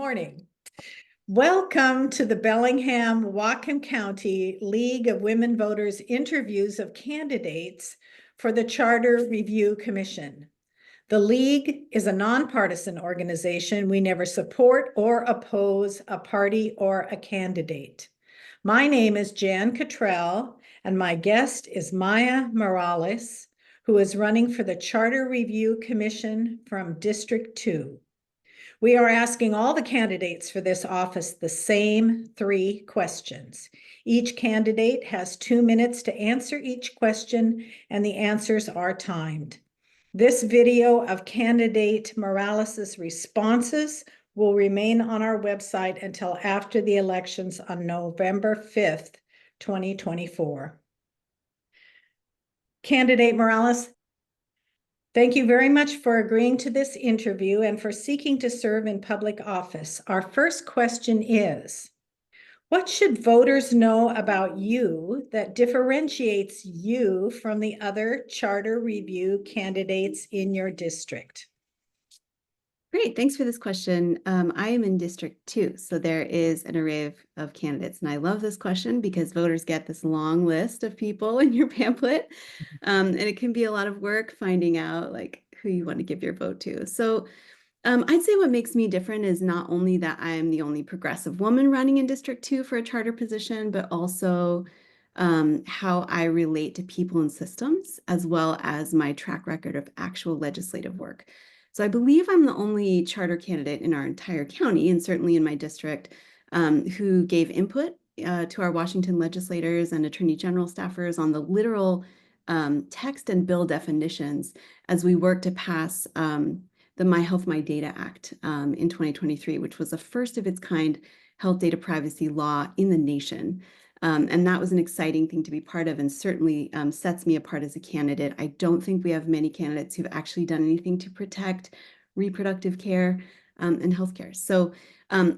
morning. Welcome to the Bellingham-Whatcom County League of Women Voters interviews of candidates for the Charter Review Commission. The League is a nonpartisan organization. We never support or oppose a party or a candidate. My name is Jan Cottrell, and my guest is Maya Morales, who is running for the Charter Review Commission from District 2. We are asking all the candidates for this office the same 3 questions. Each candidate has 2 minutes to answer each question, and the answers are timed. This video of candidate Morales' responses will remain on our website until after the elections on November 5th, 2024. Candidate Morales, thank you very much for agreeing to this interview and for seeking to serve in public office. Our first question is, what should voters know about you that differentiates you from the other charter review candidates in your district? Great, thanks for this question. I am in District 2, so there is an array of candidates, and I love this question because voters get this long list of people in your pamphlet, and it can be a lot of work finding out like who you want to give your vote to. So I'd say what makes me different is not only that I'm the only progressive woman running in District 2 for a charter position, but also how I relate to people and systems, as well as my track record of actual legislative work. So I believe I'm the only charter candidate in our entire county, and certainly in my district, who gave input to our Washington legislators and attorney general staffers on the literal text and bill definitions as we work to pass the My Health, My Data Act in 2023, which was the first of its kind health data privacy law in the nation. And that was an exciting thing to be part of, and certainly sets me apart as a candidate. I don't think we have many candidates who've actually done anything to protect reproductive care and healthcare. So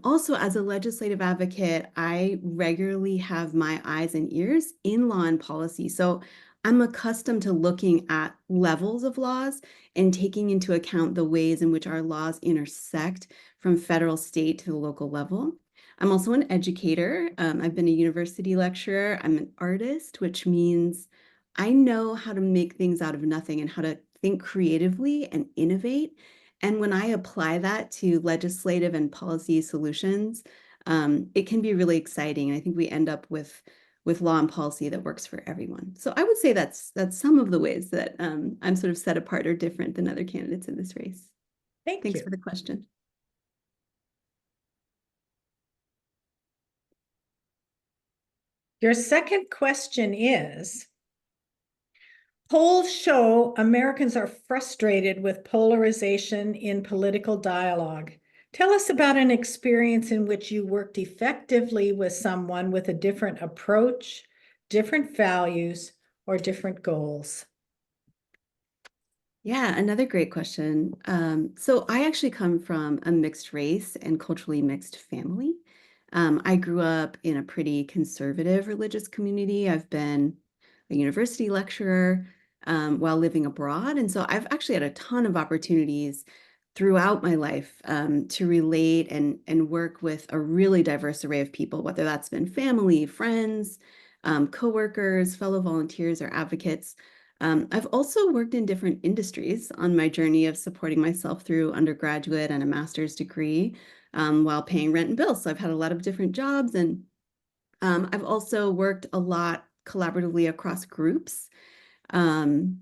also as a legislative advocate, I regularly have my eyes and ears in law and policy. So I'm accustomed to looking at levels of laws and taking into account the ways in which our laws intersect from federal, state to the local level. I'm also an educator. I've been a university lecturer. I'm an artist, which means I know how to make things out of nothing and how to think creatively and innovate. And when I apply that to legislative and policy solutions, it can be really exciting. And I think we end up with law and policy that works for everyone. So I would say that's some of the ways that I'm sort of set apart or different than other candidates in this race. Thanks for the question. Your second question is, polls show Americans are frustrated with polarization in political dialogue. Tell us about an experience in which you worked effectively with someone with a different approach, different values, or different goals. Yeah, another great question. So I actually come from a mixed race and culturally mixed family. I grew up in a pretty conservative religious community. I've been a university lecturer while living abroad. And so I've actually had a ton of opportunities throughout my life to relate and work with a really diverse array of people, whether that's been family, friends, coworkers, fellow volunteers, or advocates. I've also worked in different industries on my journey of supporting myself through undergraduate and a master's degree while paying rent and bills. So I've had a lot of different jobs, and I've also worked a lot collaboratively across groups and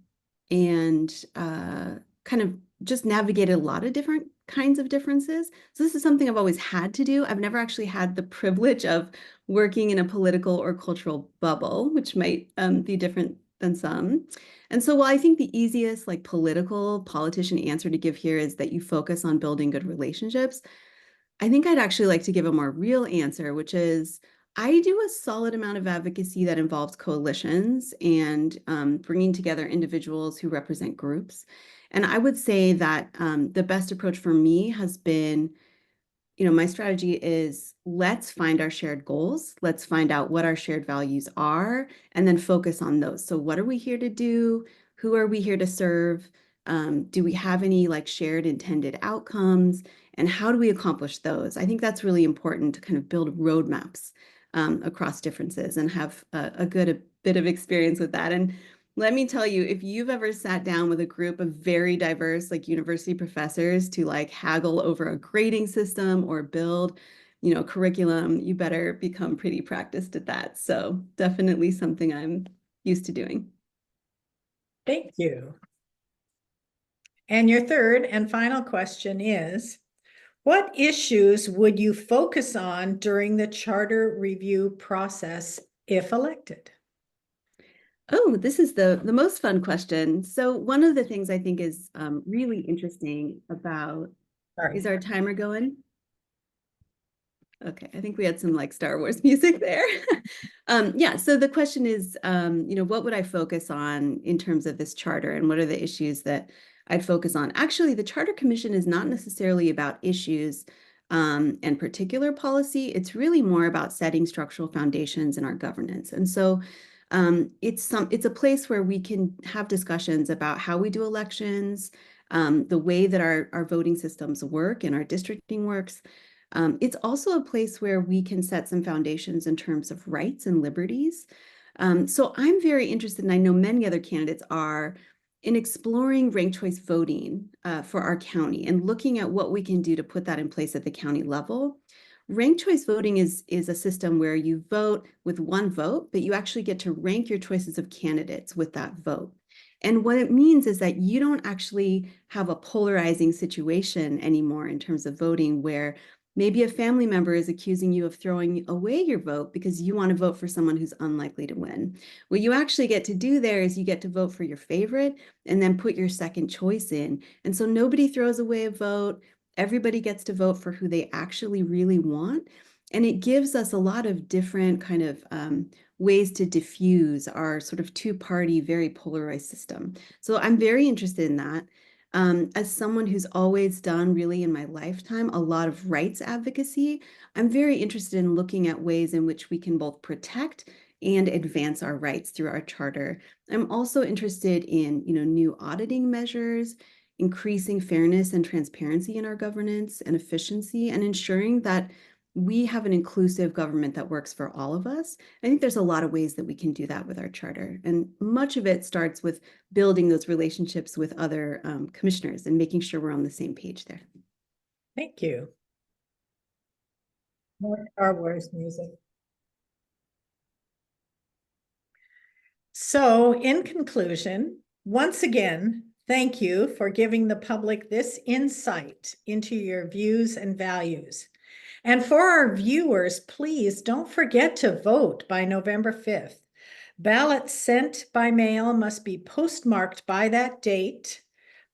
kind of just navigated a lot of different kinds of differences. So this is something I've always had to do. I've never actually had the privilege of working in a political or cultural bubble, which might be different than some. And so while I think the easiest like politician answer to give here is that you focus on building good relationships, I think I'd actually like to give a more real answer, which is I do a solid amount of advocacy that involves coalitions and bringing together individuals who represent groups. And I would say that the best approach for me has been, my strategy is let's find our shared goals. Let's find out what our shared values are and then focus on those. So what are we here to do? Who are we here to serve? Do we have any like shared intended outcomes? And how do we accomplish those? I think that's really important to kind of build roadmaps across differences and have a bit of experience with that. And let me tell you, if you've ever sat down with a group of very diverse like university professors to like haggle over a grading system or build, curriculum, you better become pretty practiced at that. So definitely something I'm used to doing. Thank you. And your third and final question is, what issues would you focus on during the charter review process if elected? Oh, this is the most fun question. So one of the things I think is really interesting about, Sorry. is our timer going? Okay, I think we had some like Star Wars music there. Yeah, so the question is, what would I focus on in terms of this charter and what are the issues that I'd focus on? Actually, the Charter Commission is not necessarily about issues and particular policy. It's really more about setting structural foundations in our governance. And so it's a place where we can have discussions about how we do elections, the way that our voting systems work and our districting works. It's also a place where we can set some foundations in terms of rights and liberties. So I'm very interested, and I know many other candidates are, in exploring ranked choice voting for our county and looking at what we can do to put that in place at the county level. Ranked choice voting is a system where you vote with one vote, but you actually get to rank your choices of candidates with that vote. And what it means is that you don't actually have a polarizing situation anymore in terms of voting where maybe a family member is accusing you of throwing away your vote because you want to vote for someone who's unlikely to win. What you actually get to do there is you get to vote for your favorite and then put your second choice in. And so nobody throws away a vote. Everybody gets to vote for who they actually really want. And it gives us a lot of different kind of ways to diffuse our sort of two-party, very polarized system. So I'm very interested in that. As someone who's always done really in my lifetime a lot of rights advocacy, I'm very interested in looking at ways in which we can both protect and advance our rights through our charter. I'm also interested in, new auditing measures, increasing fairness and transparency in our governance and efficiency, and ensuring that we have an inclusive government that works for all of us. I think there's a lot of ways that we can do that with our charter. And much of it starts with building those relationships with other commissioners and making sure we're on the same page there. Thank you. More Star Wars music. So in conclusion, once again, thank you for giving the public this insight into your views and values. And for our viewers, please don't forget to vote by November 5th. Ballots sent by mail must be postmarked by that date.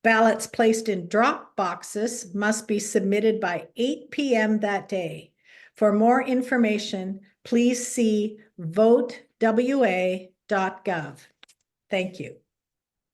Ballots placed in drop boxes must be submitted by 8 p.m. that day. For more information, please see votewa.gov. Thank you.